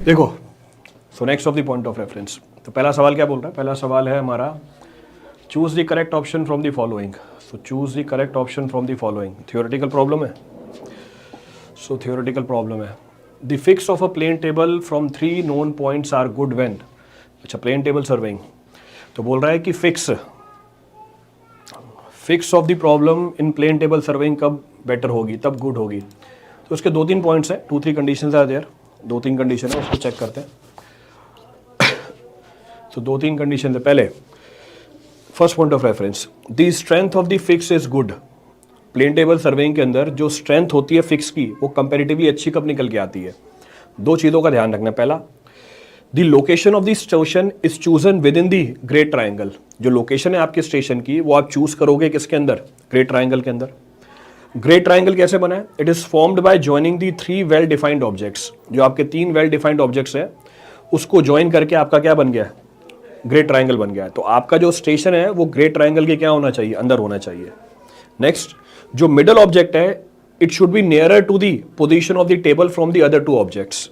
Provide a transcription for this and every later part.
देखो, so next of the point of reference, तो पहला सवाल क्या बोल रहा है? पहला सवाल है हमारा, choose the correct option from the following. So choose the correct option from the following. Theoretical problem है। सो थियोरेटिकल प्रॉब्लम है, the fix of a plane table from 3 known points are good when. अच्छा, plane table surveying, तो बोल रहा है कि fix of the problem in plane table surveying कब better होगी, तब गुड होगी। तो उसके 2-3 पॉइंट्स हैं, 2-3 कंडीशंस आर देयर, 2-3 कंडीशन है, उसको चेक करते हैं। तो 2-3 कंडीशन है। पहले first point of reference, the strength of the fix is good. Plane table surveying के अंदर जो स्ट्रेंथ होती है फिक्स की, वो कंपैरेटिवली अच्छी कब निकल के आती है? 2 चीज़ों का ध्यान रखना। पहला, the location of the station is chosen with in the great triangle. जो लोकेशन है आपके स्टेशन की, वो आप चूज करोगे किसके अंदर? ग्रेट ट्राइंगल के अंदर। ग्रेट ट्राइंगल कैसे बना है? It is formed by joining the 3 well defined objects. जो आपके 3 वेल डिफाइंड ऑब्जेक्ट्स है, उसको ज्वाइन करके आपका क्या बन गया है? ग्रेट ट्राइंगल बन गया है। तो आपका जो स्टेशन है वो ग्रेट ट्राइंगल के क्या होना चाहिए? अंदर होना चाहिए। नेक्स्ट, जो मिडल ऑब्जेक्ट है, it should be nearer to the position of the table from the other 2 objects.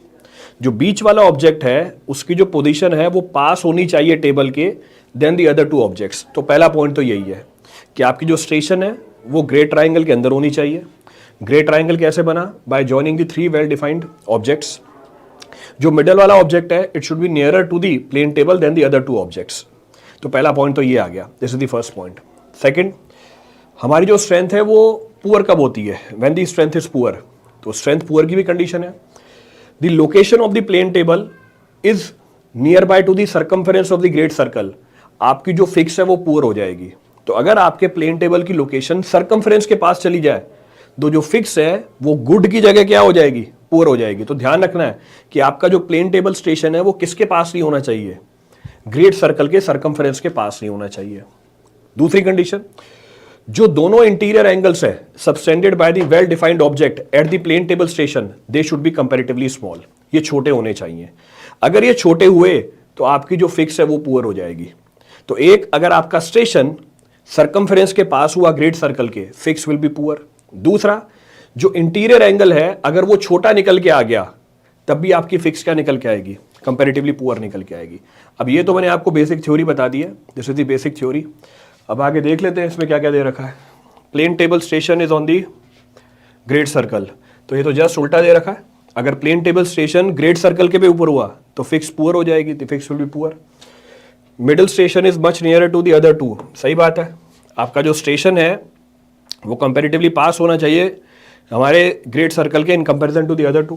जो बीच वाला ऑब्जेक्ट है, उसकी जो पोजीशन है वो पास होनी चाहिए टेबल के देन द अदर 2 ऑब्जेक्ट्स। तो पहला पॉइंट तो यही है कि आपकी जो स्टेशन है वो ग्रेट ट्राइंगल के अंदर होनी चाहिए। ग्रेट ट्राइंगल कैसे बना? By joining the 3 well defined objects. जो मिडल वाला ऑब्जेक्ट है, it should be nearer to the plane table than the other 2 objects. तो पहला पॉइंट तो ये आ गया, this is the first point. Second, हमारी जो स्ट्रेंथ है वो पुअर कब होती है? When the strength is poor. तो स्ट्रेंथ पुअर की भी कंडीशन है, the location of the plane table is near by two the circumference of the great circle. आपकी जो फिक्स है वो पुअर हो जाएगी। तो अगर आपके प्लेन टेबल की लोकेशन सर्कमफेरेंस के पास चली जाए, तो जो फिक्स है वो गुड की जगह क्या हो जाएगी? पुअर हो जाएगी। तो ध्यान रखना है कि आपका जो प्लेन टेबल स्टेशन है वो किसके पास नहीं होना चाहिए? ग्रेट सर्कल के सर्कमफेरेंस के पास नहीं होना चाहिए। दूसरी कंडीशन, जो दोनों इंटीरियर एंगल्स है subtended by the well defined object at the plane table station, they should be comparatively small. ये छोटे होने चाहिए। अगर ये छोटे हुए तो आपकी जो फिक्स है वो पुअर हो जाएगी। तो एक, अगर आपका स्टेशन सर्कमफेरेंस के पास हुआ ग्रेट सर्कल के, फिक्स विल बी पुअर। दूसरा, जो इंटीरियर एंगल है अगर वो छोटा निकल के आ गया, तब भी आपकी फिक्स क्या निकल के आएगी? कंपैरेटिवली पुअर निकल के आएगी। अब ये तो मैंने आपको बेसिक थ्योरी बता दी है, this is the basic theory. अब आगे देख लेते हैं इसमें क्या क्या दे रखा है। Plane table station is on the great circle, तो ये तो जस्ट उल्टा दे रखा है। अगर plane table station great circle के पे ऊपर हुआ तो फिक्स पुअर हो जाएगी, तो fix will be poor. Middle station is much nearer to the other 2, सही बात है। आपका जो स्टेशन है वो कंपैरेटिवली पास होना चाहिए हमारे ग्रेट सर्कल के in comparison to the other 2।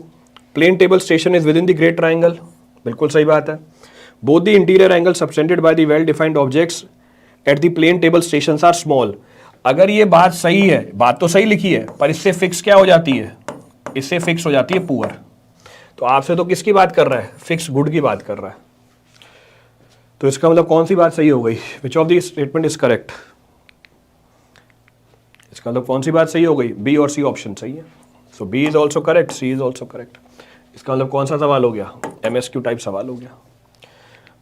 Plane table station is within the great triangle, बिल्कुल सही बात है। Both the interior angle subtended by the well defined objects at the plane table stations are small. अगर ये बात सही है, बात तो सही लिखी है, पर इससे फिक्स क्या हो जाती है? इससे फिक्स हो जाती है पुअर। तो आपसे तो किसकी बात कर रहा है? फिक्स गुड की बात कर रहा है। तो इसका मतलब कौन सी बात सही हो गई? Which of the statement is correct? इसका मतलब कौन सी बात सही हो गई? बी और सी ऑप्शन सही है। So B is also correct, C is also correct. इसका मतलब कौन सा सवाल हो गया? एमएसक्यू टाइप सवाल हो गया।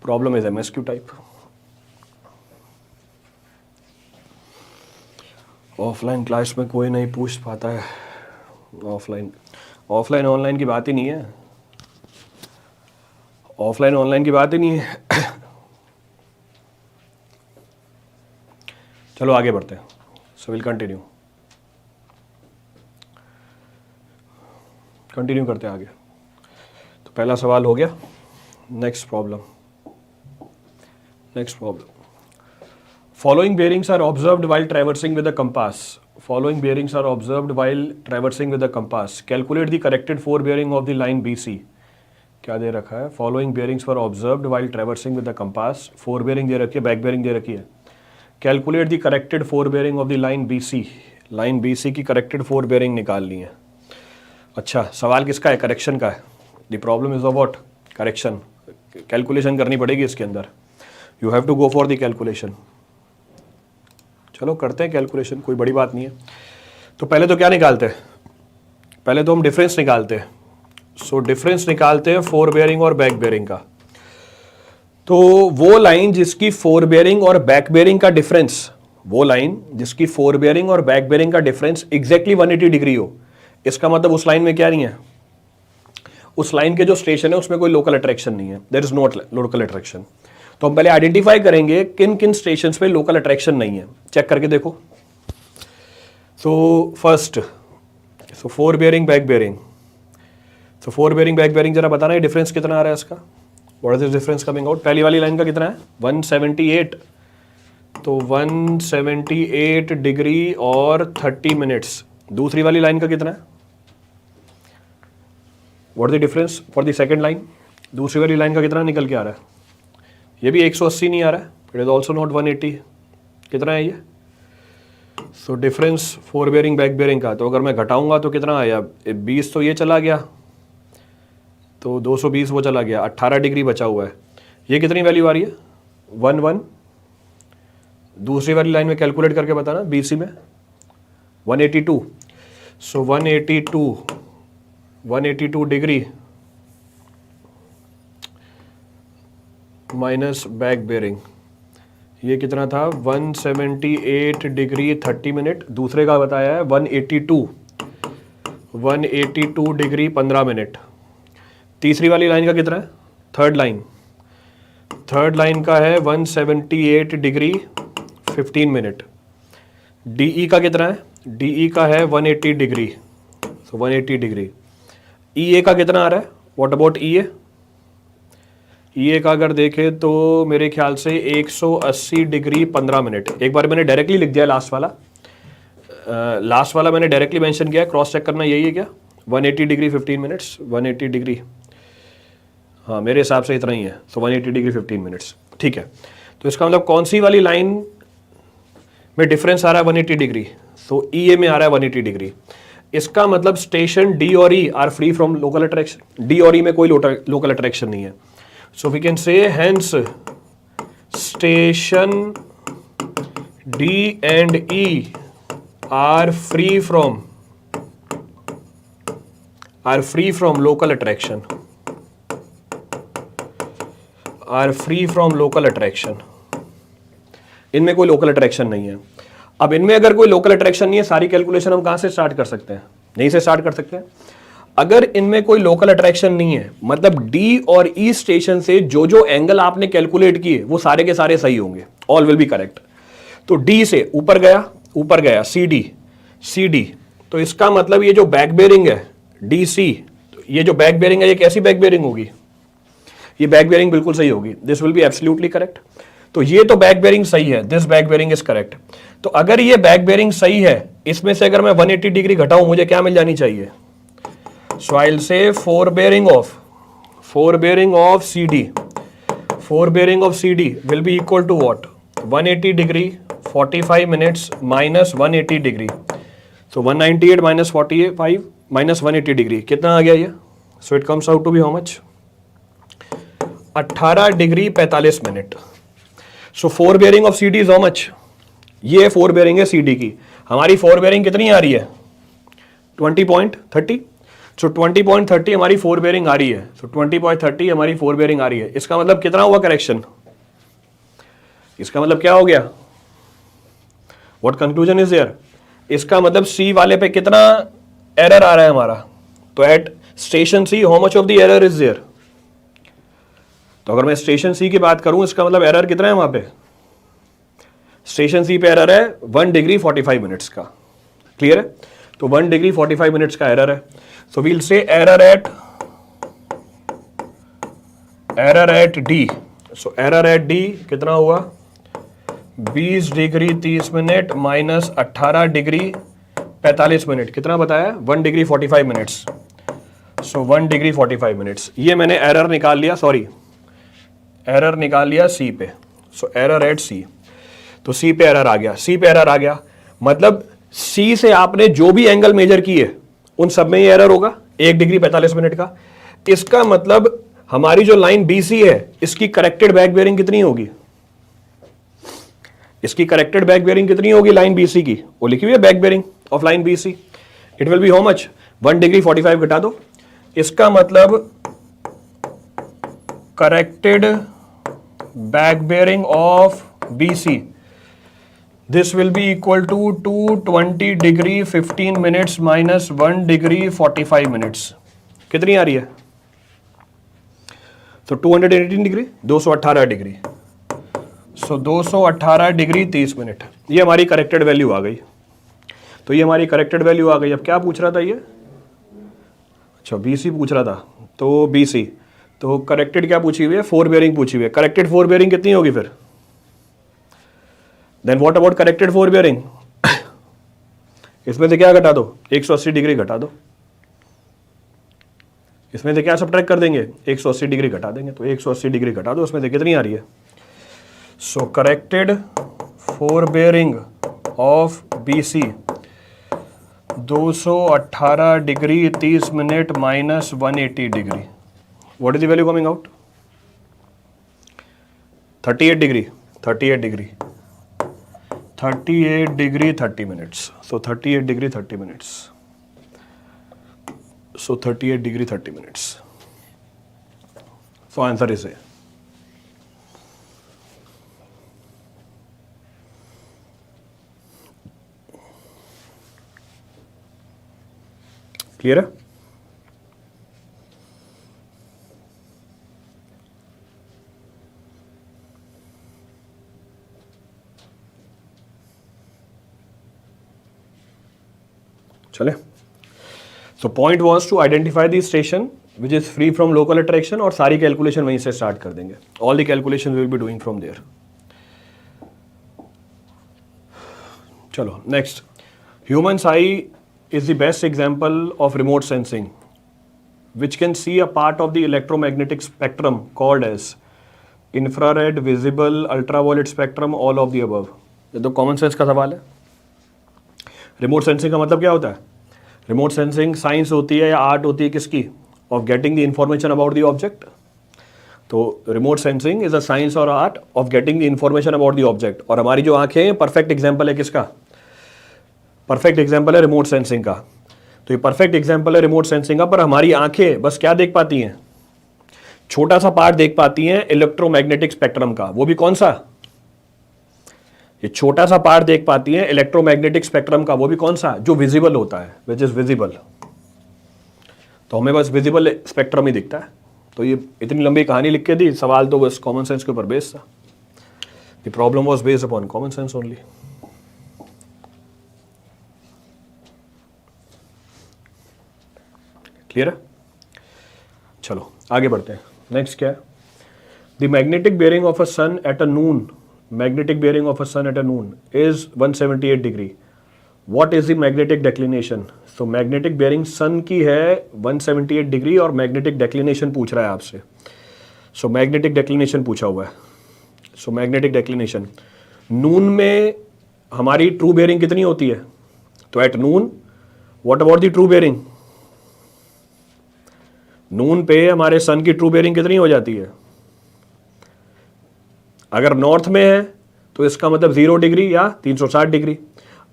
Problem is MSQ type. Offline class में कोई नहीं पूछ पाता है। ऑफलाइन ऑनलाइन की बात ही नहीं है। ऑफलाइन ऑनलाइन की बात ही नहीं है। चलो आगे बढ़ते हैं। सो विल कंटिन्यू करते हैं आगे। तो पहला सवाल हो गया। Next problem. Following bearings are observed while traversing with a compass. Following bearings are observed while traversing with a compass. Calculate the corrected forebearing of the line BC. क्या दे रखा है? Following bearings were observed while traversing with a compass. Forebearing दे रखी है, बैकबेयरिंग दे रखी है। Calculate the corrected forebearing of the line BC. Line BC की corrected forebearing निकालनी है। अच्छा, सवाल किसका है? करेक्शन का है। The problem is of what? Correction. Calculation करनी पड़ेगी इसके अंदर। You have to go for the calculation. चलो करते हैं कैलकुलेशन, कोई बड़ी बात नहीं है। तो पहले तो क्या निकालते हैं? पहले तो हम डिफरेंस निकालते हैं। सो डिफरेंस निकालते हैं फोर बेयरिंग और बैक बेयरिंग का। तो वो लाइन जिसकी फोर बेयरिंग और बैक बेयरिंग का डिफरेंस, वो लाइन जिसकी फोर बेयरिंग और बैक बेयरिंग का डिफरेंस एग्जैक्टली 180 डिग्री हो, इसका मतलब उस लाइन में क्या नहीं है? उस लाइन के जो स्टेशन है उसमें कोई लोकल अट्रैक्शन नहीं है, there is not local attraction. तो हम पहले आइडेंटिफाई करेंगे किन किन स्टेशन पे लोकल अट्रैक्शन नहीं है, चेक करके देखो। सो फर्स्ट, सो फोर बेयरिंग बैक बेयरिंग, सो फोर बेयरिंग बैक बेयरिंग जरा बताना ये डिफरेंस कितना आ रहा है इसका, what is this difference coming out. पहली वाली लाइन का कितना है 178, तो 178 डिग्री और 30 मिनट्स। दूसरी वाली लाइन का कितना है, what the difference for the second line, दूसरी वाली लाइन का कितना निकल के आ रहा है, ये भी 180 नहीं आ रहा है, इट इज ऑल्सो नॉट 180, कितना है ये। So difference four bearing back bearing का, तो अगर मैं घटाऊंगा तो कितना आया, 20 तो ये चला गया, तो 220 वो चला गया, 18 डिग्री बचा हुआ है। ये कितनी वैल्यू आ रही है 11। दूसरी वाली लाइन में कैलकुलेट करके बताना, BC में 182, सो 182 डिग्री माइनस बैक बेयरिंग, ये कितना था 178 डिग्री 30 मिनट, दूसरे का बताया है 182 डिग्री 15 मिनट। तीसरी वाली लाइन का कितना है, थर्ड लाइन का है 178 डिग्री 15 मिनट। DE का कितना है, DE का है 180 डिग्री, सो 180 डिग्री। EA का कितना आ रहा है, व्हाट अबाउट EA, EA का अगर देखें तो मेरे ख्याल से 180 डिग्री 15 मिनट। एक बार मैंने डायरेक्टली लिख दिया लास्ट वाला मैंने डायरेक्टली मेंशन किया है, क्रॉस चेक करना यही है क्या, 180 डिग्री 15 मिनट्स, 180 डिग्री, हाँ मेरे हिसाब से इतना ही है, सो 180 डिग्री 15 मिनट्स, ठीक है। तो इसका मतलब कौन सी वाली लाइन में डिफरेंस आ रहा है 180 डिग्री, तो EA में आ रहा है 180 डिग्री। इसका मतलब स्टेशन D और E are free from local attraction, D और E में कोई लोकल अट्रैक्शन नहीं है। So we can say hence station D and E are free from local attraction, इनमें कोई लोकल अट्रैक्शन नहीं है। अब इनमें अगर कोई लोकल अट्रैक्शन नहीं है, सारी कैलकुलेशन हम कहां से स्टार्ट कर सकते हैं, नहीं से स्टार्ट कर सकते हैं। अगर इनमें कोई लोकल अट्रैक्शन नहीं है, मतलब D और E स्टेशन से जो एंगल आपने कैलकुलेट किए वो सारे के सारे सही होंगे, ऑल विल बी करेक्ट। तो D से ऊपर गया CD, तो इसका मतलब ये जो बैक बेयरिंग है DC, ये जो बैक बेयरिंग है ये कैसी बैक बेयरिंग होगी, ये बैक बेयरिंग बिल्कुल सही होगी, this will be absolutely correct. तो ये तो बैक बेयरिंग सही है, this back bearing is correct. तो अगर ये बैक बेयरिंग सही है, इसमें से अगर मैं 180 डिग्री घटाऊं मुझे क्या मिल जानी चाहिए, so I will say fore bearing of CD will be equal to what, 180 degree 45 minutes minus 180 degree, so 198 minus 45 minus 180 degree, कितना आ गया ये, so it comes out to be how much, 18 degree 45 minute. So fore bearing of CD is how much, ये fore bearing है CD की, हमारी four bearing कितनी आ रही है 20.30, सो 20.30 हमारी फोर बेयरिंग आ रही है, सो 20.30 हमारी फोर बेयरिंग आ रही है। इसका मतलब कितना हुआ करेक्शन, इसका मतलब क्या हो गया, व्हाट कंक्लूजन इज देयर, इसका मतलब C वाले पे कितना एरर आ रहा है हमारा, तो at station C how much of the error is there. तो अगर मैं स्टेशन C की बात करूं, इसका मतलब एरर कितना है वहां पे, स्टेशन C पे एरर है 1 डिग्री 45 मिनट्स का, क्लियर है, तो 1 डिग्री 45 मिनट्स का एरर है। सो वील से error eight D, so error eight D कितना हुआ 20 degree 30 minute minus 18 degree 45 minute, कितना बताया 1 डिग्री 45 मिनट्स, सो 1 डिग्री 45 मिनट्स। ये मैंने एरर निकाल लिया, एरर निकाल लिया C पे, सो एरर एट C, तो C पे एरर आ गया, मतलब C से आपने जो भी एंगल मेजर किए उन सब में ये एरर होगा 1 डिग्री 45 मिनट का। इसका मतलब हमारी जो लाइन BC है इसकी करेक्टेड बैक बेयरिंग कितनी होगी, लाइन BC की, वो लिखी हुई है back bearing of line BC, it will be how much 1 degree 45 घटा दो, इसका मतलब corrected back bearing of BC, this will be equal to 220 degree 15 minutes minus 1 degree 45 minutes, कितनी आ रही है सो 218 डिग्री, 218 डिग्री, सो 218 डिग्री 30 मिनट, ये हमारी करेक्टेड वैल्यू आ गई। तो ये हमारी करेक्टेड वैल्यू आ गई। अब क्या पूछ रहा था ये, अच्छा BC पूछ रहा था, तो BC, तो करेक्टेड क्या पूछी हुई है, फोर बेयरिंग पूछी हुई है। करेक्टेड फोर बेयरिंग कितनी होगी फिर, then what about corrected four bearing, इसमें से क्या घटा दो, 180 डिग्री घटा दो, इसमें से क्या सब्ट्रैक्ट कर देंगे, 180 डिग्री घटा देंगे, तो 180 डिग्री घटा दो, उसमें से कितनी आ रही है। So corrected four bearing of BC 218 degree 30 minute minus 180 degree, what is the value coming out, 38 degree, 38 degree 30 minutes, so 38 degree 30 minutes, so 38 degree 30 minutes, so answer is A. Clear है? चले, so point was to identify the station which is free from local attraction, और सारी calculation वहीं से start कर देंगे, all the calculations will be doing from there. चलो next, humans I is the best example of remote sensing which can see a part of the electromagnetic spectrum called as infrared, visible, ultraviolet spectrum, all of the above. ये तो common sense का सवाल है। Remote sensing का मतलब क्या होता है, रिमोट सेंसिंग साइंस होती है या आर्ट होती है किसकी, of getting the information about the object. तो remote sensing is a science और art of getting the information about the object. और हमारी जो आंखें हैं परफेक्ट एग्जाम्पल है किसका, परफेक्ट एग्जाम्पल है रिमोट सेंसिंग का। तो ये परफेक्ट एग्जाम्पल है रिमोट सेंसिंग का, पर हमारी आंखें बस क्या देख पाती हैं, छोटा सा पार्ट देख पाती हैं इलेक्ट्रोमैग्नेटिक स्पेक्ट्रम का। वो भी कौन सा, ये छोटा सा पार्ट देख पाती हैं इलेक्ट्रोमैग्नेटिक स्पेक्ट्रम का, वो भी कौन सा, जो विजिबल होता है, विच इज विजिबल। तो हमें बस विजिबल स्पेक्ट्रम ही दिखता है। तो ये इतनी लंबी कहानी लिख के दी, सवाल तो बस कॉमन सेंस के ऊपर बेस्ड था। The problem was based upon common sense only. Clear है? चलो आगे बढ़ते हैं। नेक्स्ट क्या है, the magnetic bearing of a sun at a noon, magnetic bearing of a sun at a noon is 178 degree. What is the magnetic declination? So magnetic bearing sun की है 178 degree और magnetic declination पूछ रहा है आपसे। So magnetic declination पूछा हुआ है। So magnetic declination नून में हमारी ट्रू बेयरिंग कितनी होती है, तो at noon what about the true bearing, noon पे हमारे सन की ट्रू बेयरिंग कितनी हो जाती है, अगर नॉर्थ में है तो इसका मतलब 0 डिग्री या 360 डिग्री,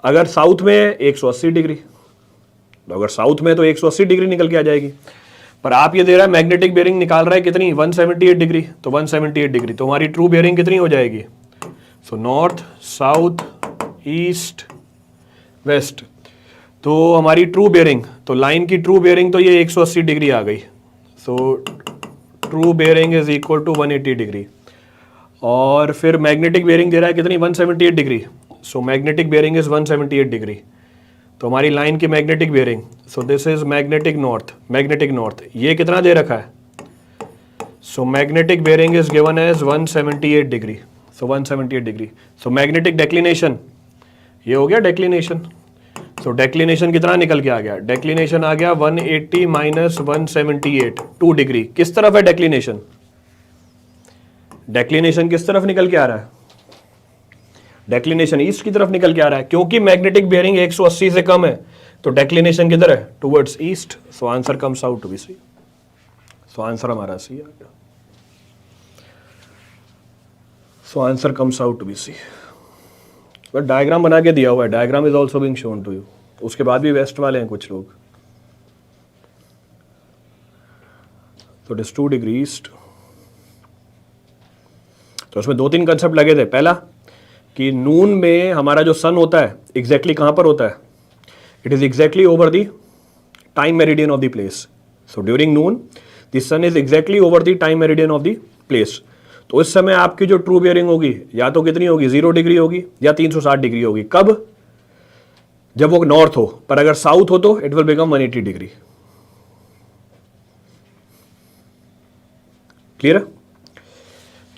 अगर साउथ में है 180 डिग्री। तो अगर साउथ में तो 180 डिग्री निकल के आ जाएगी, पर आप ये दे रहा है मैग्नेटिक बेयरिंग निकाल रहा है कितनी 178 डिग्री, तो 178 डिग्री तो हमारी ट्रू बेयरिंग कितनी हो जाएगी, so north, south, east, west. तो हमारी ट्रू बेयरिंग, तो लाइन की ट्रू बेयरिंग तो ये 180 डिग्री आ गई, so true bearing is equal to 180 degree. और फिर मैग्नेटिक बेयरिंग दे रहा है कितनी 178 degree, so magnetic bearing is 178 degree. तो हमारी लाइन की magnetic bearing, so this is magnetic north, magnetic north ये कितना दे रखा है, so magnetic bearing is given as 178 degree, so 178 degree. So magnetic declination, ये हो गया डेक्लिनेशन। सो डेक्लिनेशन कितना निकल के आ गया, डेक्लिनेशन आ गया 180 माइनस 178, 2 डिग्री। किस तरफ है डेक्लिनेशन, डेक्लिनेशन किस तरफ निकल के आ रहा है, डेक्लिनेशन ईस्ट की तरफ निकल के आ रहा है, क्योंकि मैग्नेटिक बेयरिंग 180 से कम है तो डेक्लिनेशन किधर है, towards east. So answer comes out to be C. So answer हमारा सी आ गया। So answer comes out to be C. But diagram बना के दिया हुआ है, diagram is also being shown to you. उसके बाद भी वेस्ट वाले हैं कुछ लोग, तो इट इज 2 डिग्री ईस्ट। तो उसमें 2-3 कंसेप्ट लगे थे। पहला कि नून में हमारा जो सन होता है एग्जैक्टली कहाँ पर होता है, it is exactly over the time meridian of the place. So during noon the sun is exactly over the time meridian of the place. तो इस समय आपकी जो ट्रू बियरिंग होगी या तो कितनी होगी 0 डिग्री होगी या 360 डिग्री होगी। कब? जब वो नॉर्थ हो, पर अगर साउथ हो तो it will become 180 degree. Clear है?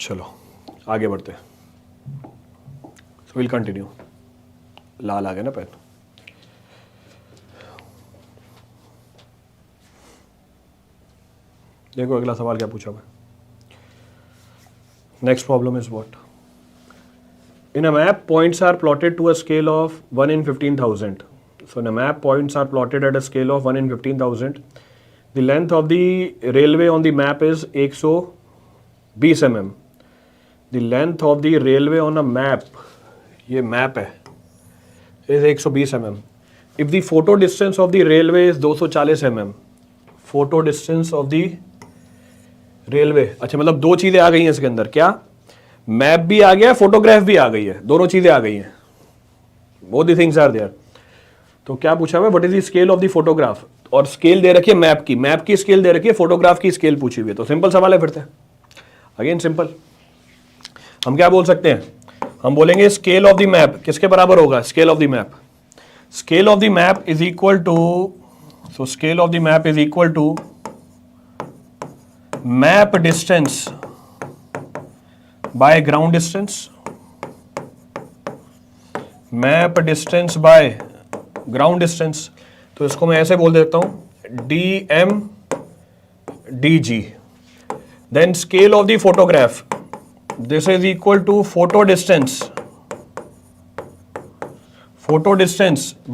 चलो आगे बढ़ते हैं। So will continue. लाल आ गया ना पेन। देखो अगला सवाल क्या पूछा मैं। Next problem is what? In a map, points are plotted to a scale of 1 in 15,000. So in a map, points are plotted at a scale of 1 in 15,000. The length of the railway on the map is 120 mm. The length of the railway on a map, ये map है, is 120 mm. If the photo distance of the railway is 240 mm, photo distance of the railway, अच्छा मतलब दो चीजें आ गई हैं इसके अंदर, क्या? मैप भी आ गया, फोटोग्राफ भी आ गई है, दोनों चीजें आ गई हैं, both the things are there. तो क्या पूछा मैं? What is the scale of the photograph? और स्केल दे रखी है मैप की स्केल दे रखी है, फोटोग्राफ की स्केल पूछी हुई है। तो सिंपल सवाल है फिर से, अगेन सिंपल। हम क्या बोल सकते हैं? हम बोलेंगे स्केल ऑफ द मैप किसके बराबर होगा? Scale of the map, scale of the map is equal to, so scale of the map is equal to map distance by ground distance, map distance by ground distance। तो इसको मैं ऐसे बोल देता हूं dm dg। then scale of the photograph, this is equal to photo distance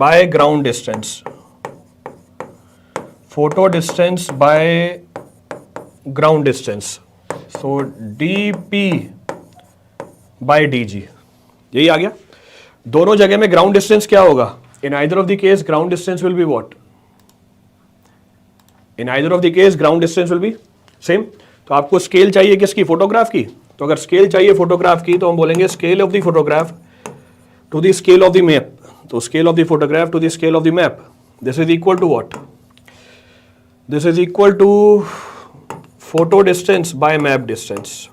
by ground distance, photo distance by ground distance। so dp by D G, यही आ गया। दोनों जगह में ग्राउंड डिस्टेंस क्या होगा? In either of the case ground distance will be what? In either of the case ground distance will be same. तो आपको scale चाहिए किसकी? फोटोग्राफ की। तो अगर स्केल चाहिए फोटोग्राफ की तो हम बोलेंगे scale of the photograph to the scale of the map. तो scale of the photograph to the scale of the map, this is equal to what? This is equal to photo distance by map distance.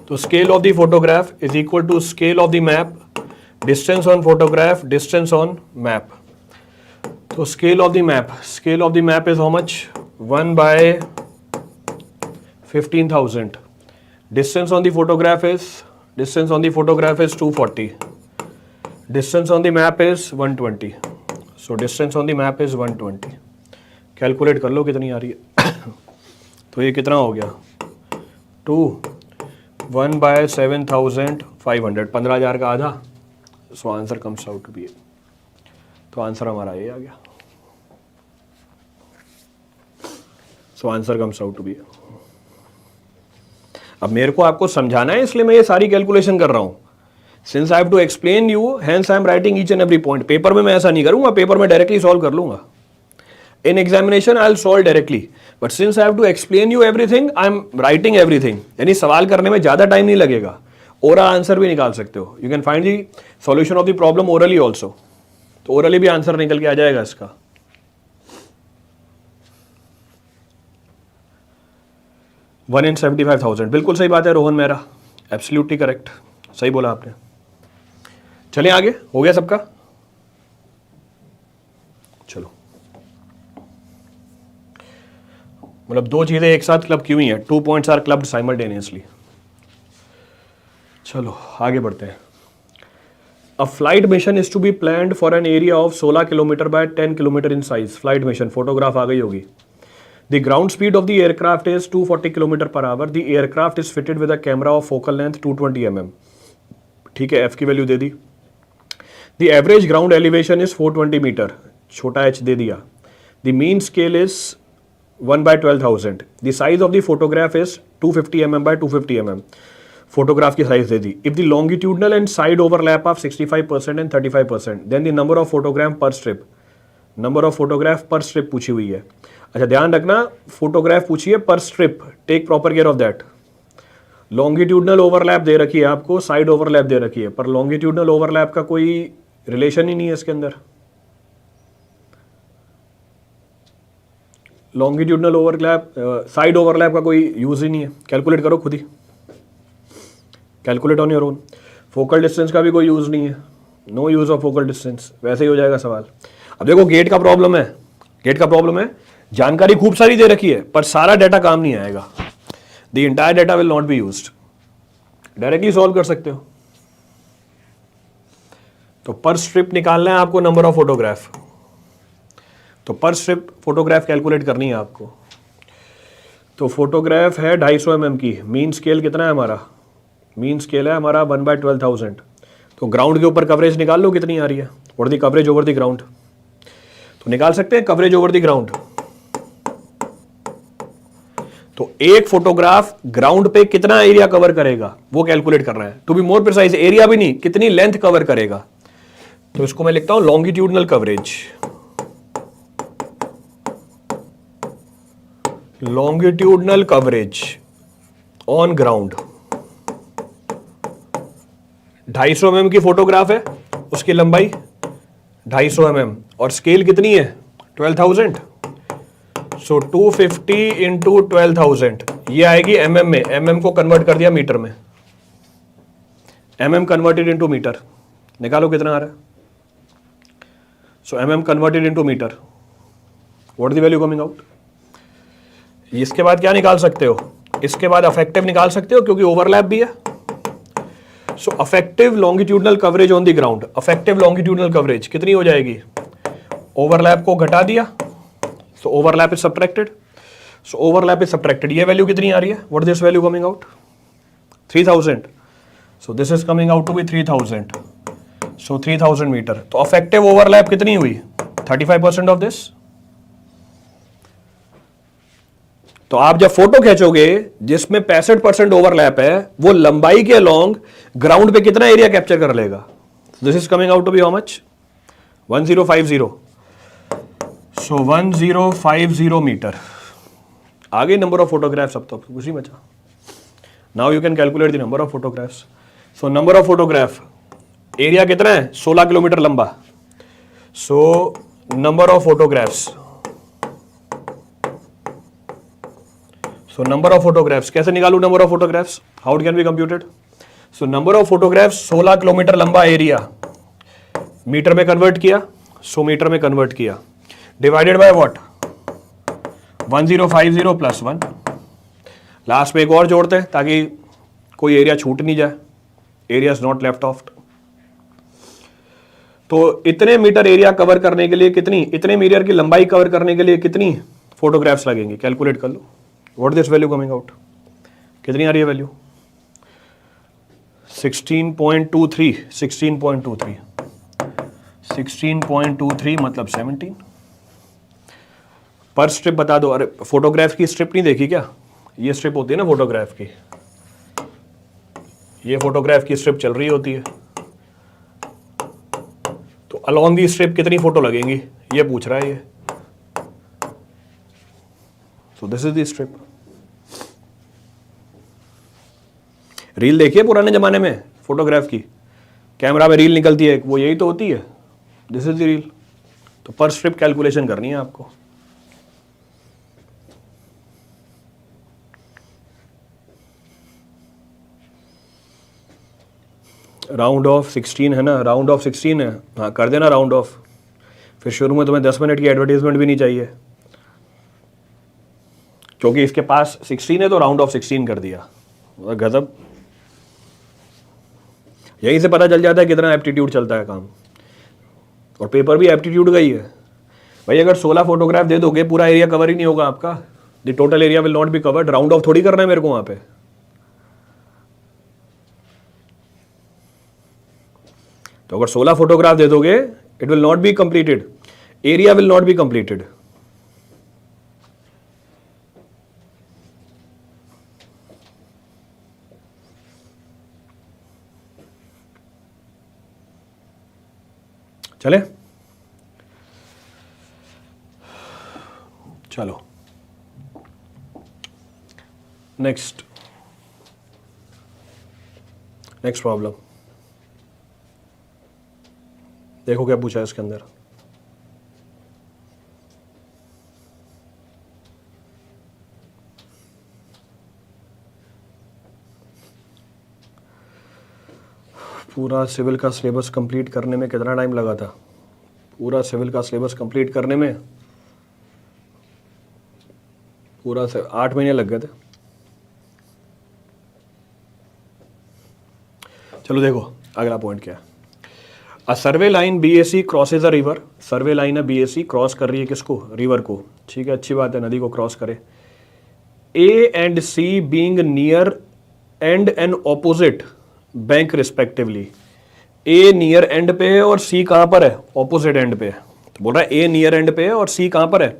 तो scale of the photograph is equal to scale of the map, distance on photograph, distance on map. तो scale of the map is how much? 1 by 15,000। Distance on the photograph is 240। Distance on the map is 120। So distance on the map is 120। Calculate कर लो कितनी आ रही है। तो ये कितना हो गया? 1 by 7,500, 15,000 का आधा। So answer comes out to be, तो आंसर हमारा ये आ गया। So answer comes out to be. अब मेरे को आपको समझाना है इसलिए मैं ये सारी कैलकुलेशन कर रहा हूं। Since I have to explain you, hence I am writing each and every point. Paper में मैं ऐसा नहीं करूंगा, पेपर में डायरेक्टली सॉल्व कर लूंगा। In examination I'll solve directly, but since I have to explain you everything, I'm writing everything। यानी सवाल करने में ज़्यादा टाइम नहीं लगेगा, ओरल आंसर भी निकाल सकते हो। You can find the solution of the problem orally also। तो ओरली भी आंसर निकल के आ जाएगा इसका। वन इन 75,000, बिल्कुल सही बात है रोहन मेहरा, एब्सोल्युटली करेक्ट, सही बोला आपने। चलें आगे, हो गया सबका? चलो, मतलब दो चीजें एक साथ क्लब की हुई हैं, 2 points आर क्लब्ड साइमल्टेनियसली। चलो आगे बढ़ते हैं। A flight mission is to be planned for an area of 16 kilometre by 10 kilometre in size. Flight mission, photograph आ गई होगी। The ground speed of the aircraft is 240 kilometre per hour. The aircraft is fitted with a camera of focal length 220 mm। ठीक है, F की value दे दी। The average ground elevation is 420 metre, छोटा H दे दिया। The mean scale is 1 by 12,000। The size of the photograph is 250 mm by 250 mm। Photograph की size दे दी। If the longitudinal and side overlap of 65% and 35%, then the number of photograph per strip. Number of photograph per strip पूछी हुई है। अच्छा ध्यान रखना, photograph पूछी है per strip, take proper care of that. Longitudinal overlap दे रखी है आपको, साइड ओवरलैप दे रखी है, पर लॉन्गिट्यूडनल ओवरलैप का कोई रिलेशन ही नहीं है इसके अंदर। लॉन्गिट्यूडनल ओवरलैप, साइड ओवरलैप का कोई यूज़ ही नहीं है, कैलकुलेट करो खुद ही, calculate on your own. Focal distance का भी कोई यूज़ नहीं है, no use of focal distance, वैसे ही हो जाएगा सवाल। अब देखो गेट का प्रॉब्लम है, गेट का प्रॉब्लम है, जानकारी खूब सारी दे रखी है पर सारा डाटा काम नहीं आएगा, the entire data will not be used. Directly solve कर सकते हो। तो पर स्ट्रिप निकालना है आपको नंबर ऑफ फोटोग्राफ, तो पर स्ट्रिप फोटोग्राफ कैलकुलेट करनी है आपको। तो फोटोग्राफ है 250 mm की, मीन स्केल कितना है हमारा, मीन स्केल है हमारा 1/12,000। तो ग्राउंड के ऊपर कवरेज निकाल लो कितनी आ रही है, what the coverage over the ground. तो निकाल सकते हैं कवरेज ओवर द ग्राउंड। तो एक फोटोग्राफ ग्राउंड पे कितना एरिया कवर करेगा वो कैलकुलेट करना है। To be more precise, area भी नहीं, कितनी लेंथ कवर करेगा। तो इसको मैं लिखता हूं longitudinal coverage, longitudinal coverage on ground. 250 mm की फोटोग्राफ है, उसकी लंबाई 250 mm और स्केल कितनी है 12,000। सो 250 इंटू 12,000 ये आएगी mm में, mm को कन्वर्ट कर दिया मीटर में, mm कन्वर्टेड इंटू मीटर, निकालो कितना आ रहा है। So mm converted into meter, what the value coming out. इसके बाद क्या निकाल सकते हो, इसके बाद अफेक्टिव निकाल सकते हो क्योंकि ओवरलैप भी है। So effective longitudinal coverage on the ground, effective longitudinal coverage कितनी हो जाएगी, ओवरलैप को घटा दिया, so overlap is subtracted, so overlap is subtracted, ये वैल्यू कितनी आ रही है, what this value coming out 3000। So this is coming out to be 3000, so 3000 metre. तो अफेक्टिव ओवरलैप कितनी हुई 35% ऑफ दिस। तो आप जब फोटो खींचोगे जिसमें 65% ओवरलैप है, वो लंबाई के अलोंग ग्राउंड पे कितना एरिया कैप्चर कर लेगा। This is coming out to be how much 1050। So 1050 metre. आ गई नंबर ऑफ फोटोग्राफ्स, अब तो आपको कुछ ही बचा। Now you can calculate the number of photographs. So number of photograph, area कितना है 16 किलोमीटर लंबा। So number of photographs, so number of photographs कैसे निकालू, number of photographs how it can be computed. So number of photographs 16 kilometre लंबा area metre में convert किया, 100 metre में convert किया, divided by what 1050 plus 1। Last में एक और जोड़ते हैं ताकि कोई एरिया छूट नहीं जाए, area is not left of. तो इतने मीटर एरिया कवर करने के लिए कितनी, इतने मीटर की लंबाई कवर करने के लिए कितनी फोटोग्राफ्स लगेंगी, कैलकुलेट कर लो। What this value coming out, कितनी आ रही है वैल्यू 16.23, 16.23, 16.23 मतलब 17 पर स्ट्रिप बता दो। अरे फोटोग्राफ की स्ट्रिप नहीं देखी क्या, ये स्ट्रिप होती है ना फोटोग्राफ की, ये फोटोग्राफ की स्ट्रिप चल रही होती है। तो अलोंग दी स्ट्रिप कितनी फोटो लगेंगी ये पूछ रहा है ये। सो this is the strip. Reel देखिए पुराने जमाने में फोटोग्राफ की, कैमरा में रील निकलती है, वो यही तो होती है, दिस इज द रील। तो पर स्ट्रिप कैलकुलेशन करनी है आपको। राउंड ऑफ 16 है ना, राउंड ऑफ 16 है, हाँ कर देना राउंड ऑफ। फिर शुरू में तुम्हें 10 मिनट की एडवर्टीजमेंट भी नहीं चाहिए, क्योंकि इसके पास 16 है तो राउंड ऑफ 16 कर दिया, गजब। यहीं से पता चल जाता है कितना एप्टीट्यूड चलता है काम, और पेपर भी एप्टीट्यूड का ही है भाई। अगर 16 फोटोग्राफ दे दोगे पूरा एरिया कवर ही नहीं होगा आपका, the total area will not be covered. Round of थोड़ी करना है मेरे को वहां पे। तो अगर 16 फोटोग्राफ दे दोगे it will not be completed, area will not be completed. चले चलो नेक्स्ट प्रॉब्लम देखो क्या पूछा है इसके अंदर। पूरा सिविल का सिलेबस कंप्लीट करने में कितना टाइम लगा था? पूरा सिविल का सिलेबस कंप्लीट करने में पूरा 8 महीने लग गए थे। चलो देखो अगला पॉइंट क्या है। A survey line BAC crosses a river. Survey line है BAC, क्रॉस कर रही है किसको? रिवर को। ठीक है, अच्छी बात है, नदी को क्रॉस करे। A and C being near and and opposite bank respectively. A near and पे है और C कहाँ पर है? ऑपोजिट एंड पे है। तो बोल रहा है A नियर एंड पे है और C कहाँ पर है?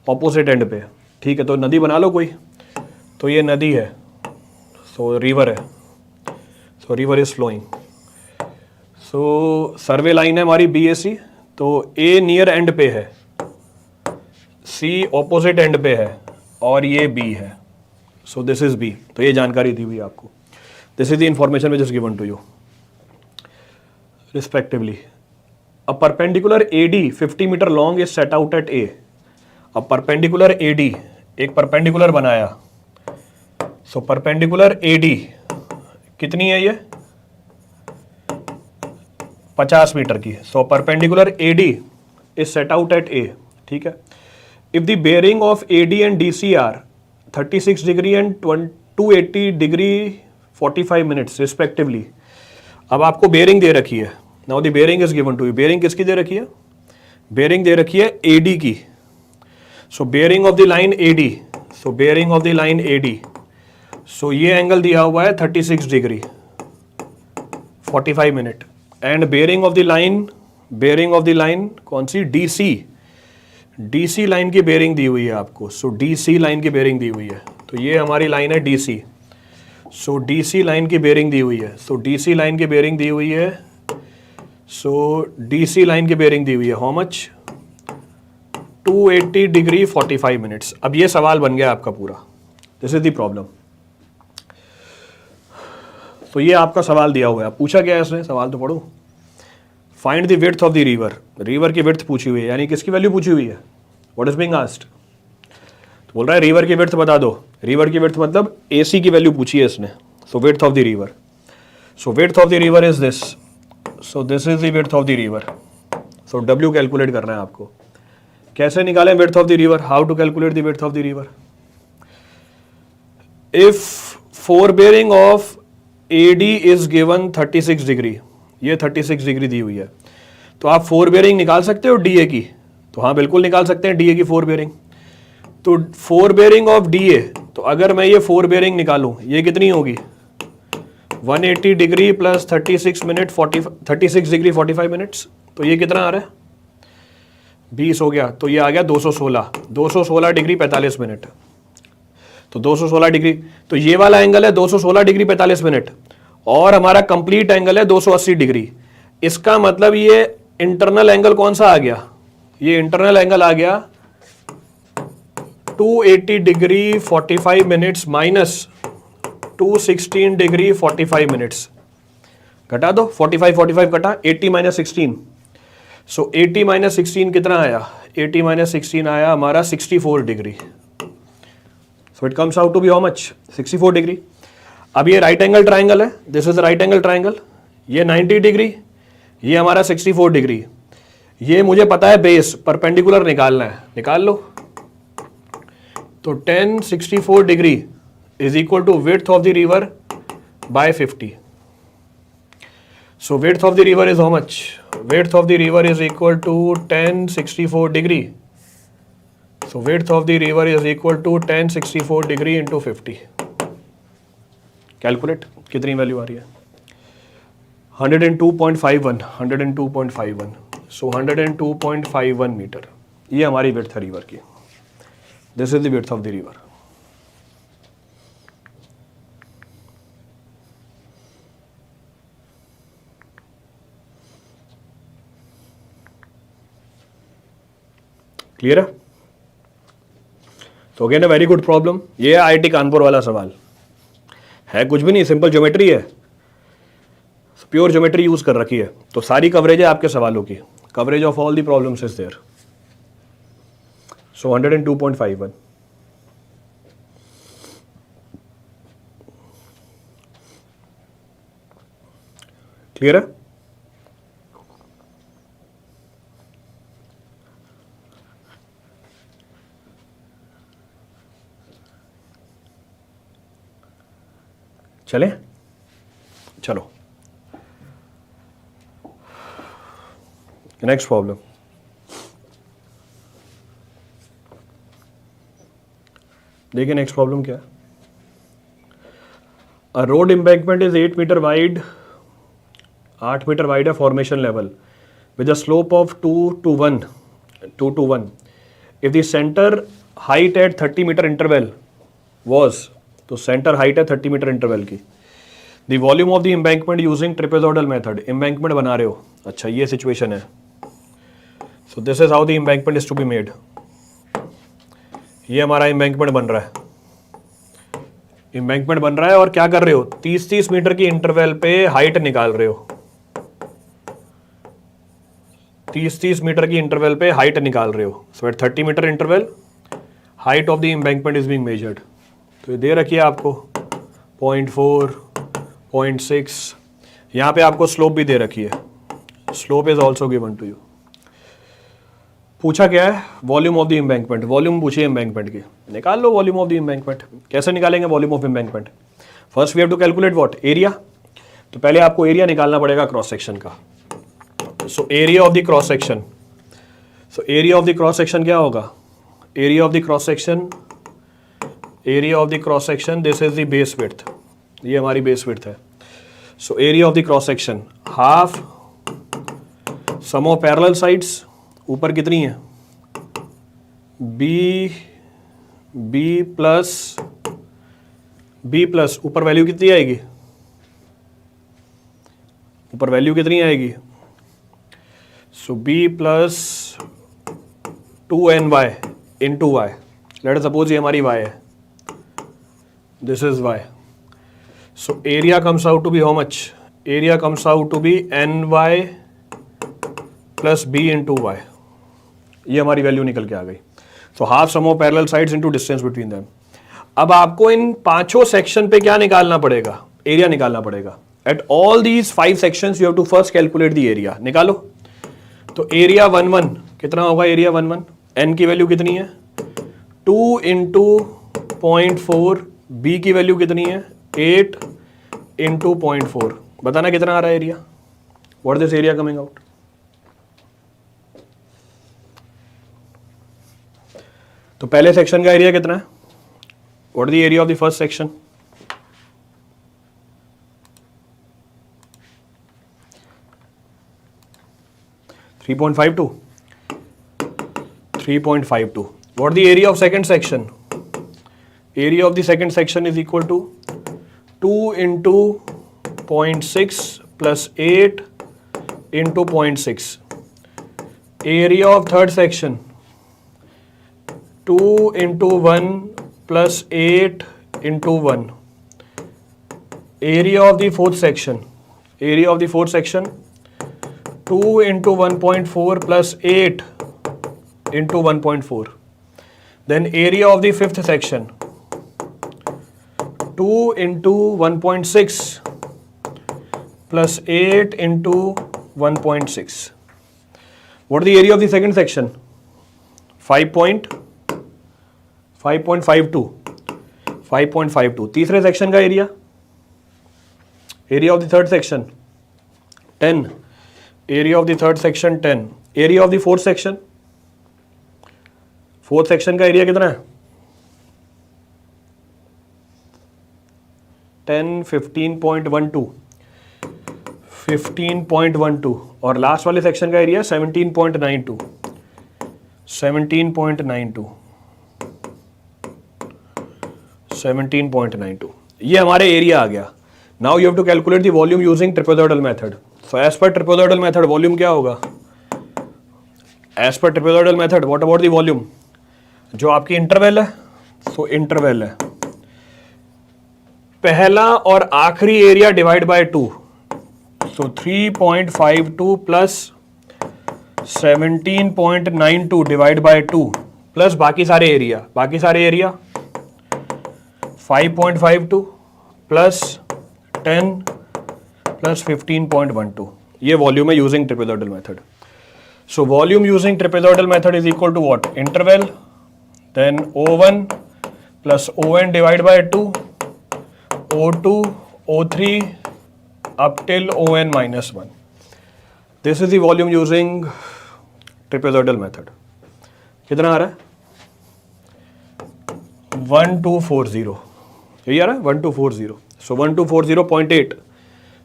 ऑपोजिट एंड पे। ठीक है, तो नदी बना लो कोई। तो ये नदी है, सो रिवर है, so river is flowing. So survey line है हमारी BAC, तो A नियर एंड पे है, C ऑपोजिट एंड पे है और ये B है। So this is B। तो ये जानकारी दी हुई है आपको। This is the information which is given to you respectively. A perpendicular AD 50 meter long is set out at A। अब परपेंडिकुलर AD, एक परपेंडिकुलर बनाया। सो परपेंडिकुलर AD कितनी है? ये 50 मीटर की। So perpendicular AD is set out at A। ठीक है। If the bearing of AD and DC are 36 degree and 280 degree 45 minutes respectively. अब आपको बेयरिंग दे रखी है। Now the bearing is given to you. Bearing किसकी दे रखी है? बेयरिंग दे रखी है AD की। So bearing of the line AD, so bearing of the line AD, so ये एंगल दिया हुआ है 36 degree 45 minute. And bearing of the line, bearing of the line कौन सी? DC लाइन की बेयरिंग दी हुई है आपको। सो DC लाइन की बेयरिंग दी हुई है। तो ये हमारी लाइन है DC। सो DC लाइन की बेयरिंग दी हुई है। सो DC लाइन की बेयरिंग दी हुई है। सो DC लाइन की बेयरिंग दी हुई है। How much? 280 degree 45 minutes. अब ये सवाल बन गया आपका पूरा। This is the problem. तो ये आपका सवाल दिया हुआ है। पूछा गया है इसने, सवाल तो पढ़ो। Find the width of the river. River की विड्थ पूछी हुई है, यानी किसकी वैल्यू पूछी हुई है? What is being asked? तो बोल रहा है रिवर की विड्थ बता दो। रिवर की विड्थ मतलब AC की वैल्यू पूछी है इसने। So width of the river, so width of the river is this. So this is the width of the river. So W calculate करना है आपको। कैसे निकालें width of the river? How to calculate the width of the river? If fore bearing of AD is given 36 degree, ये 36 degree दी हुई है, तो आप फोरबेयरिंग निकाल सकते हो DA की? तो हाँ बिल्कुल निकाल सकते हैं DA की फोरबेयरिंग। तो फोरबेयरिंग ऑफ DA, तो अगर मैं ये फोरबेयरिंग निकालूं, ये कितनी होगी? 180 degree plus 36 minute 36 degree 45 minutes. तो ये कितना आ रहा है? 20 हो गया। तो ये आ गया 216 डिग्री 45 मिनट। तो 216 डिग्री, तो ये वाला एंगल है 216 डिग्री 45 मिनट और हमारा कंप्लीट एंगल है 280 डिग्री। इसका मतलब ये इंटरनल एंगल कौन सा आ गया? ये इंटरनल एंगल आ गया 280 degree 45 minutes minus 216 degree 45 minutes. घटा दो, 45 कटा, 80 माइनस 16। सो 80 माइनस 16 कितना आया? 80 माइनस 16 आया हमारा 64 degree. So it comes out to be how much? 64 degree. अब ये राइट एंगल ट्राइंगल है, this is right angle triangle. ये 90 डिग्री, ये हमारा 64 डिग्री। ये मुझे पता है बेस, परपेंडिकुलर निकालना है, निकाल लो। तो 10 64 degree is equal to width of the river by 50। So width of the river is how much? Width of the river is equal to 10 64 degree. So width of the river is equal to 10 64 degree into 50। Calculate, कितनी value आ रही है? 102.51, 102.51। सो 102.51 metre, ये हमारी width है river की। This is the width of the river. Clear है? तो again a very good problem. ये है IIT कानपुर वाला सवाल, है कुछ भी नहीं, सिंपल ज्योमेट्री है, प्योर ज्योमेट्री यूज कर रखी है। तो सारी कवरेज है आपके सवालों की, coverage of all the problems is there. सो 102.51। क्लियर है? चले, चलो नेक्स्ट प्रॉब्लम। देखिए नेक्स्ट प्रॉब्लम क्या है। A road embankment is 8 metre wide, 8 metre wide है formation level with a slope of 2 to 1 if the centre height at 30 metre interval was, तो centre height है 30 मीटर इंटरवल की। The volume of the embankment using trapezoidal method, embankment बना रहे हो, अच्छा ये situation है। So this is how the embankment is to be made. ये हमारा एम्बैंकमेंट बन रहा है, एम्बैंकमेंट बन रहा है और क्या कर रहे हो, 30-30 मीटर की इंटरवल पे हाइट निकाल रहे हो, 30-30 मीटर की इंटरवल पे हाइट निकाल रहे हो। So at 30 metre interval height of the embankment is being measured. तो ये दे रखी है आपको 0.4, 0.6, यहाँ पे आपको स्लोप भी दे रखी है, slope is also given to you. पूछा क्या है, volume of the embankment, volume पूछिए एम्बैंकमेंट की, निकाल लो वॉल्यूम ऑफ द एम्बैंकमेंट। कैसे निकालेंगे volume of embankment? First we have to calculate what, area. तो पहले आपको एरिया निकालना पड़ेगा क्रॉस सेक्शन का। So area of the cross section, so area of the cross section क्या होगा, area of the cross section, area of the cross section this is the base width, ये हमारी बेस विड्थ है। सो area of the cross section half sum of parallel sides, ऊपर कितनी है B plus ऊपर वैल्यू कितनी आएगी, ऊपर वैल्यू कितनी आएगी, so B plus 2ny into Y. Let us suppose ये हमारी y है, this is y। So area comes out to be how much, area comes out to be ny plus B into Y. ये हमारी value निकल के आ गई। So half sum of parallel sides into distance between them. अब आपको इन पांचों section पे क्या निकालना पड़ेगा, एरिया निकालना पड़ेगा। At all these 5 sections you have to first calculate the area. निकालो। तो एरिया 1 कितना होगा, एरिया 1 एन की वैल्यू कितनी है 2 इंटू 0.4, बी की वैल्यू कितनी है 8 इंटू 0.4। बताना कितना आ रहा है area, what this area coming out. तो पहले सेक्शन का एरिया कितना है, what the area of the first section, .52 what the area of second section, area of the second section is equal to 2 into 0.6 plus 8 into 0.6. area of third section 2 into 1 plus 8 into 1. area of the fourth section, area of the fourth section 2 into 1.4 plus 8 into 1.4. Then area of the fifth section 2 into 1.6 plus 8 into 1.6. What is the area of the second section? 5.52. तीसरे section का area, area of the third section 10, area of the third section 10, area of the fourth section, fourth section का area कितना है 10, 15.12 और last वाले section का area 17.92। ये हमारे एरिया आ गया। Now you have to calculate the volume using trapezoidal method. So as per trapezoidal method volume क्या होगा, as per trapezoidal method what about the volume, जो आपकी इंटरवल है, सो इंटरवल है पहला और आखिरी area divide by 2, so 3.52 plus 17.92 divide by 2 plus बाकी सारे एरिया 5.52 प्लस 10 प्लस 15.12, ये वॉल्यूम है using trapezoidal method. So volume using trapezoidal method is equal to what, interval then O1 plus ON divide by 2, O2 O3 up till ON minus 1. This is the volume using trapezoidal method. कितना आ रहा है? 1240. यही आ रहा है 1240. So 1240.8.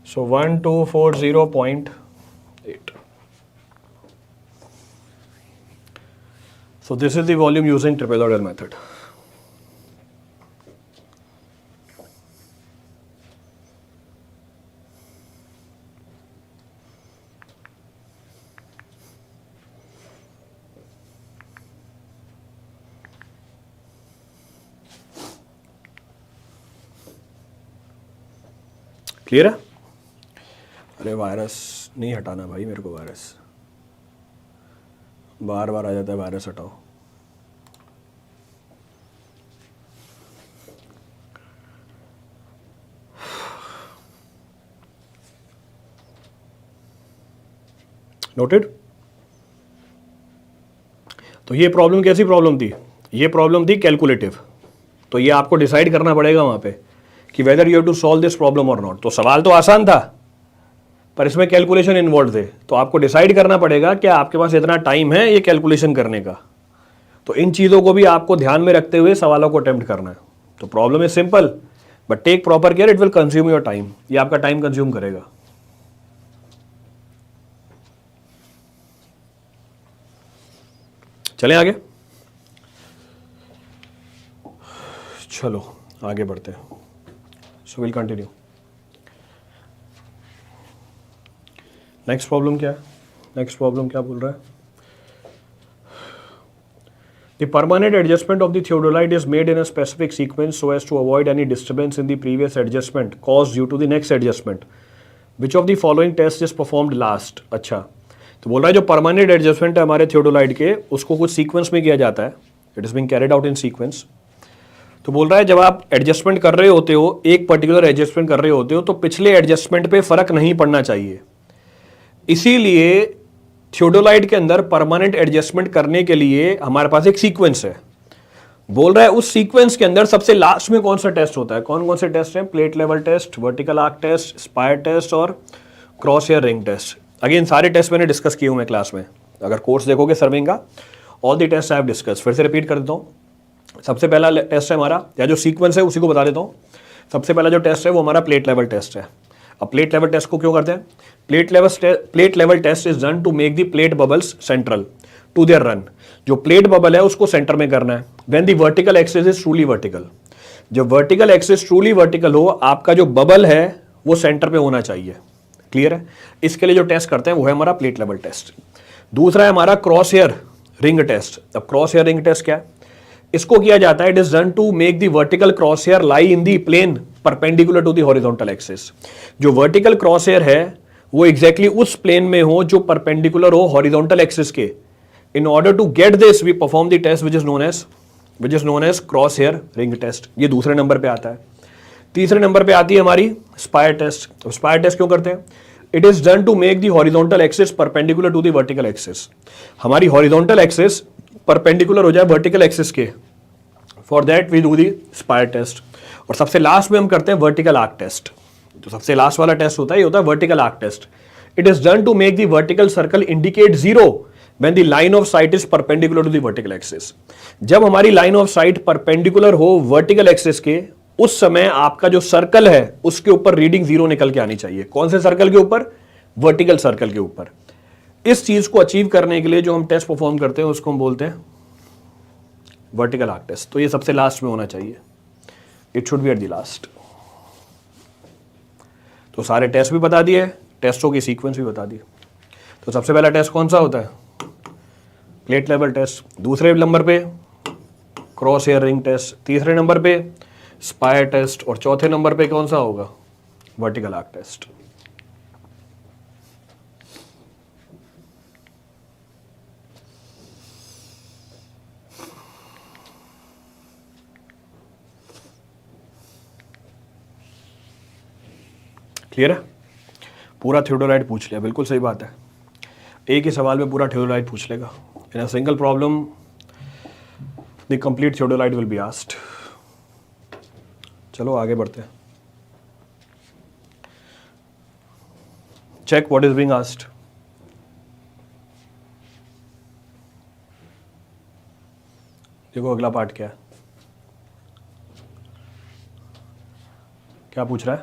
So 1240.8. So this is the volume using trapezoidal method. Clear है? अरे virus नहीं हटाना भाई मेरे को, वायरस बार बार आ जाता है, वायरस हटाओ. नोटेड? तो ये प्रॉब्लम कैसी प्रॉब्लम थी? ये प्रॉब्लम थी कैलकुलेटिव. तो ये आपको डिसाइड करना पड़ेगा वहां पे कि whether you have to solve this problem or not. तो सवाल तो आसान था पर इसमें कैलकुलेशन इन्वॉल्व थे. तो आपको डिसाइड करना पड़ेगा कि आपके पास इतना टाइम है ये कैलकुलेशन करने का. तो इन चीज़ों को भी आपको ध्यान में रखते हुए सवालों को अटेम्प्ट करना है. तो problem is simple but take proper care, it will consume your time. ये आपका टाइम कंज्यूम करेगा. चलें आगे. चलो आगे बढ़ते हैं. So will continue. Next problem क्या है? नेक्स्ट प्रॉब्लम क्या बोल रहा है? The permanent adjustment of the theodolite is made in a specific sequence so as to avoid any disturbance in the previous adjustment caused due to the next adjustment. Which of the following test is performed last? अच्छा, तो बोल रहा है जो permanent adjustment है हमारे theodolite के, उसको कुछ सीक्वेंस में किया जाता है. It is being carried out in sequence. तो बोल रहा है जब आप एडजस्टमेंट कर रहे होते हो, एक पर्टिकुलर एडजस्टमेंट कर रहे होते हो, तो पिछले एडजस्टमेंट पे फर्क नहीं पड़ना चाहिए. इसीलिए थियोडोलाइट के अंदर परमानेंट एडजस्टमेंट करने के लिए हमारे पास एक सीक्वेंस है. बोल रहा है उस सीक्वेंस के अंदर सबसे लास्ट में कौन सा टेस्ट होता है? कौन कौन से टेस्ट हैं? Plate level test, vertical arc test, spire test और cross hair ring test. Again सारे टेस्ट मैंने डिस्कस किए हुए हैं क्लास में. अगर कोर्स देखोगे सर्विंग का, all the test I have discuss. फिर से रिपीट कर देता हूँ. सबसे पहला टेस्ट है हमारा, या जो सीक्वेंस है उसी को बता देता हूँ. सबसे पहला जो टेस्ट है वो हमारा प्लेट लेवल टेस्ट है. अब प्लेट लेवल टेस्ट को क्यों करते हैं? Plate level test is done to make the plate bubbles central to their run. जो प्लेट बबल है उसको सेंटर में करना है. When the vertical axis is truly vertical. जब वर्टिकल एक्सिस ट्रूली वर्टिकल हो, आपका जो बबल है वो सेंटर पे होना चाहिए. क्लियर है? इसके लिए जो टेस्ट करते हैं वो है हमारा प्लेट लेवल टेस्ट. दूसरा है हमारा क्रॉस हेयर रिंग टेस्ट. अब क्रॉस हेयर रिंग टेस्ट क्या है? इसको किया जाता है, it is done to make the vertical cross hair lie in the plane perpendicular to the horizontal axis. जो वर्टिकल क्रॉस हेयर है वो एग्जैक्टली उस प्लेन में हो जो परपेंडिकुलर हो हॉरिजॉन्टल एक्सिस के. In order to get this we perform the test which is known as cross hair ring test. ये दूसरे नंबर पे आता है. तीसरे नंबर पे आती है हमारी स्पायर टेस्ट. स्पायर टेस्ट क्यों करते हैं? It is done to make the horizontal axis perpendicular to the vertical axis. हमारी हॉरिजॉन्टल एक्सिस परपेंडिकुलर हो जाए वर्टिकल एक्सिस के. For that we do the spire test. और सबसे लास्ट में हम करते हैं वर्टिकल आर्क टेस्ट. तो सबसे लास्ट वाला टेस्ट होता है, ये होता है vertical arc test. It is done to make the vertical circle indicate 0 when the line of sight is perpendicular to the vertical axis. जब हमारी लाइन ऑफ साइट परपेंडिकुलर हो वर्टिकल एक्सिस के, उस समय आपका जो सर्कल है उसके ऊपर रीडिंग 0 निकल के आनी चाहिए. कौन से सर्कल के ऊपर? वर्टिकल सर्कल के ऊपर. इस चीज को अचीव करने के लिए जो हम टेस्ट परफॉर्म करते हैं उसको हम बोलते हैं वर्टिकल आर्क टेस्ट. तो ये सबसे लास्ट में होना चाहिए. It should B at the last. तो सारे टेस्ट भी बता दिए, टेस्टों की सीक्वेंस भी बता दी. तो सबसे पहला टेस्ट कौन सा होता है? Plate level test. दूसरे नंबर पे क्रॉस हेयर रिंग टेस्ट. तीसरे नंबर पे स्पायर टेस्ट. और चौथे नंबर पे कौन सा होगा? Vertical arc test. क्लियर है? पूरा थियोडोलाइट पूछ लिया, बिल्कुल सही बात है, एक ही सवाल में पूरा थियोडोलाइट पूछ लेगा। In a single problem the complete theodolite will be asked. चलो आगे बढ़ते हैं। Check what is being asked. देखो अगला पार्ट क्या है, क्या पूछ रहा है,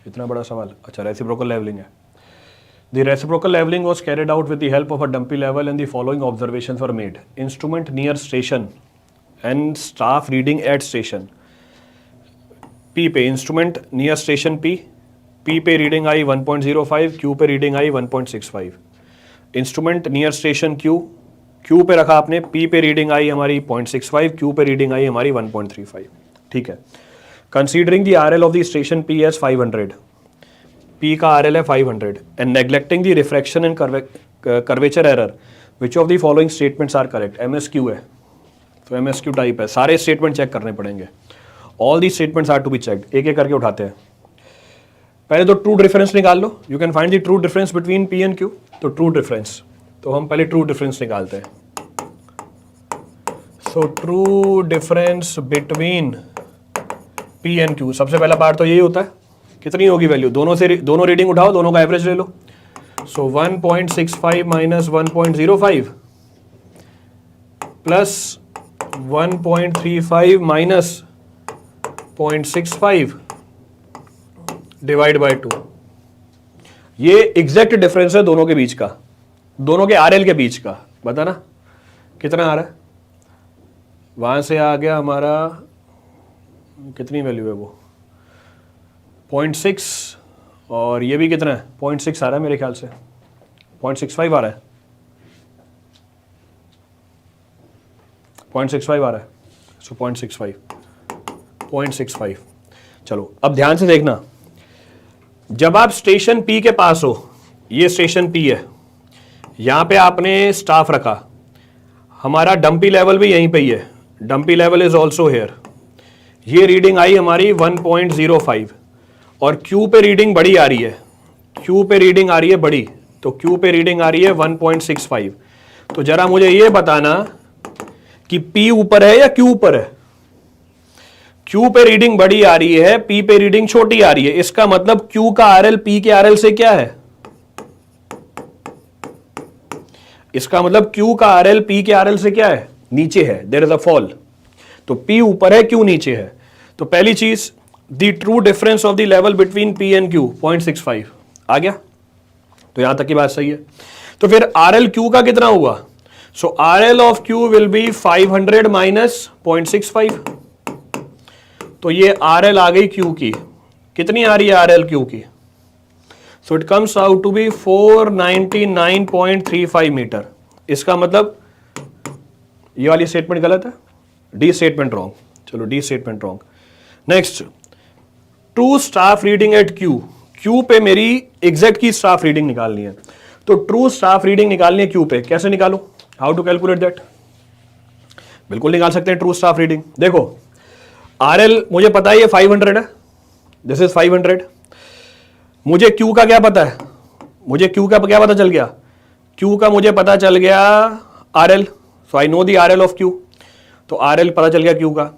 इतना बड़ा सवाल। अच्छा, रेसिप्रोकल लेवलिंग है। The reciprocal leveling was carried out with the help of a dumpy level and the following observations were made. Instrument near station and staff reading at station. P पे instrument near station P पे reading आई 1.05, Q पे reading आई 1.65. Instrument near station Q पे रखा आपने, P पे reading आई हमारी 0.65, Q पे reading आई हमारी 1.35। ठीक है। Considering the RL of the station P as 500, P का RL है 500 and neglecting the refraction and curvature error, which of the following statements are correct? MSQ है, तो MSQ टाइप है, सारे स्टेटमेंट चेक करने पड़ेंगे। All these statements are to be checked। एक एक करके उठाते हैं। पहले तो ट्रू डिफरेंस निकाल लो। You can find the true difference between P and Q। तो ट्रू डिफरेंस, तो हम पहले ट्रू डिफरेंस निकालते हैं। So true difference between P and Q, सबसे पहला पार्ट तो यही होता है, कितनी होगी वैल्यू, दोनों रीडिंग उठाओ, दोनों का एवरेज ले लो। सो 1.65 minus 1.05 plus 1.35 minus 0.65 divide by 2। ये एग्जैक्ट डिफरेंस है दोनों के बीच का, दोनों के आरएल के बीच का। बताना कितना आ रहा है, वहां से आ गया हमारा, कितनी वैल्यू है वो 0.6, और ये भी कितना है 0.6 आ रहा है मेरे ख्याल से, 0.65 आ रहा है, 0.65 आ रहा है। सो 0.65। चलो अब ध्यान से देखना, जब आप स्टेशन P के पास हो, ये स्टेशन P है, यहां पे आपने स्टाफ रखा, हमारा डंपी लेवल भी यहीं पे ही है, dumpy level is also here. ये रीडिंग आई हमारी 1.05 और Q पे रीडिंग बड़ी आ रही है, Q पे रीडिंग आ रही है बड़ी, तो Q पे रीडिंग आ रही है 1.65। तो जरा मुझे ये बताना कि P ऊपर है या Q ऊपर है। Q पे रीडिंग बड़ी आ रही है, P पे रीडिंग छोटी आ रही है, इसका मतलब Q का RL P के RL से क्या है, इसका मतलब Q का RL P के RL से क्या है, नीचे है, देयर इज अ फॉल। तो P ऊपर है, Q नीचे है। तो पहली चीज, the true difference of the level between P and Q 0.65 आ गया, तो यहां तक की बात सही है। तो फिर RL Q का कितना हुआ, सो RL of Q will be 500 minus 0.65। तो ये RL आ गई Q की, कितनी आ रही है RL Q की, so it comes out to be 499.35 metre. इसका मतलब ये वाली स्टेटमेंट गलत है, डी स्टेटमेंट रॉन्ग। चलो D statement wrong. Next, true staff reading at Q पे मेरी एग्जैक्ट की स्टाफ रीडिंग निकालनी है, तो ट्रू स्टाफ रीडिंग निकालनी है Q पे, कैसे निकालूं, हाउ टू कैलकुलेट दैट। बिल्कुल निकाल सकते हैं ट्रू स्टाफ रीडिंग। देखो RL मुझे पता है ये 500 है, दिस इज 500। मुझे Q का क्या पता है, मुझे Q का क्या पता चल गया, Q का मुझे पता चल गया RL, so I know the RL of Q, तो RL पता चल गया Q का।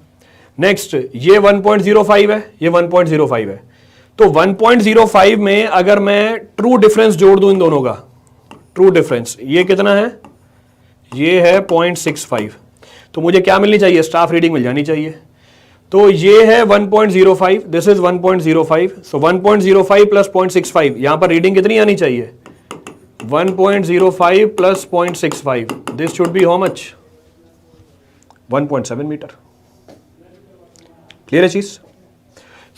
नेक्स्ट, ये 1.05 है, ये 1.05 है, तो 1.05 में अगर मैं ट्रू डिफरेंस जोड़ दूं इन दोनों का, ट्रू डिफरेंस ये कितना है, ये है 0.65, तो मुझे क्या मिलनी चाहिए, स्टाफ रीडिंग मिल जानी चाहिए। तो ये है 1.05, दिस इज 1.05, सो 1.05 प्लस 0.65, यहां पर रीडिंग कितनी आनी चाहिए, 1.05 plus 0.65, this should be how much, 1.7 metre. Clear है चीज,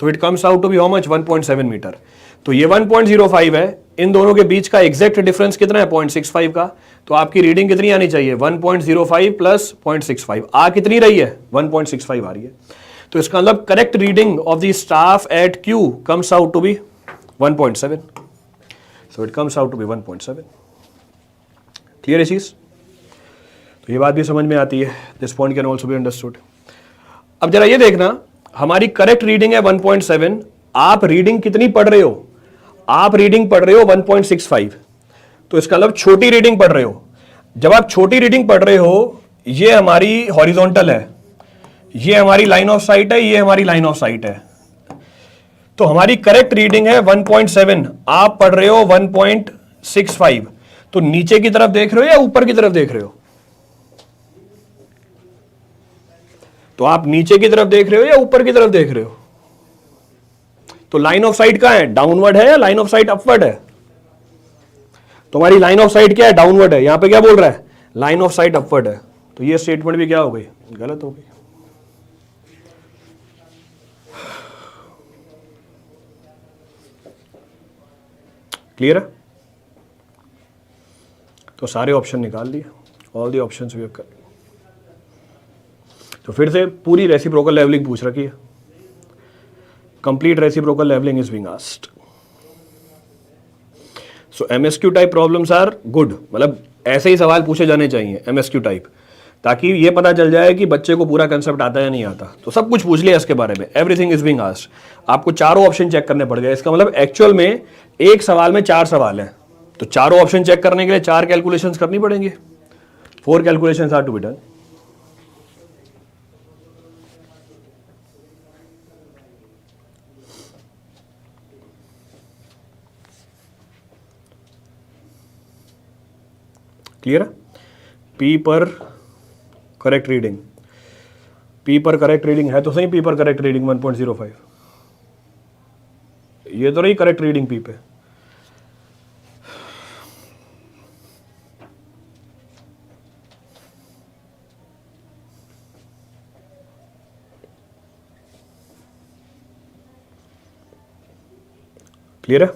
so it comes out to be how much, 1.7 metre. तो ये 1.05 है, इन दोनों के बीच का एग्जैक्ट डिफरेंस कितना है, 0.65 का। तो आपकी रीडिंग कितनी आनी चाहिए, 1.05 प्लस 0.65, आ कितनी रही है, 1.65 आ रही है। तो इसका मतलब correct reading of the staff at Q comes out to be 1.7, so it comes out to be 1.7। Clear है चीज, तो ये बात भी समझ में आती है, this point can also be understood. अब जरा ये देखना, हमारी करेक्ट रीडिंग है 1.7, आप रीडिंग कितनी पढ़ रहे हो, आप रीडिंग पढ़ रहे हो 1.65, तो इसका मतलब छोटी रीडिंग पढ़ रहे हो। जब आप छोटी रीडिंग पढ़ रहे हो, ये हमारी हॉरिजॉन्टल है, ये हमारी लाइन ऑफ साइट है, ये हमारी लाइन ऑफ साइट है, तो हमारी करेक्ट रीडिंग है 1.7, आप पढ़ रहे हो 1.65, तो नीचे की तरफ देख रहे हो या ऊपर की तरफ देख रहे हो? तो आप नीचे की तरफ देख रहे हो या ऊपर की तरफ देख रहे हो? तो लाइन ऑफ साइट कहां है, डाउनवर्ड है या लाइन ऑफ साइट अपवर्ड है? तो हमारी लाइन ऑफ साइट क्या है, डाउनवर्ड है। यहां पे क्या बोल रहा है, लाइन ऑफ साइट अपवर्ड है, तो ये स्टेटमेंट भी क्या हो गई, गलत हो गई। क्लियर है? तो सारे ऑप्शन निकाल लिए, all the options we have कर। तो फिर से पूरी रेसिप्रोकल लेवलिंग पूछ रखी है, complete reciprocal levelling is being asked. So MSQ type problems are good, मतलब ऐसे ही सवाल पूछे जाने चाहिए एमएसक्यू टाइप, ताकि ये पता चल जाए कि बच्चे को पूरा कंसेप्ट आता है या नहीं आता। तो सब कुछ पूछ लिया इसके बारे में, एवरीथिंग इज बीइंग आस्क्ड। आपको चारों ऑप्शन चेक करने पड़ गए, इसका मतलब एक्चुअल में एक सवाल में 4 सवाल हैं, तो चारों ऑप्शन चेक करने के लिए 4 कैलकुलेशंस करनी पड़ेंगे, 4 calculations are to be done. Clear है? पी पर करेक्ट रीडिंग, पी पर करेक्ट रीडिंग है तो सही, पी पर करेक्ट रीडिंग 1.05, ये तो रही करेक्ट रीडिंग पी पे। क्लियर है?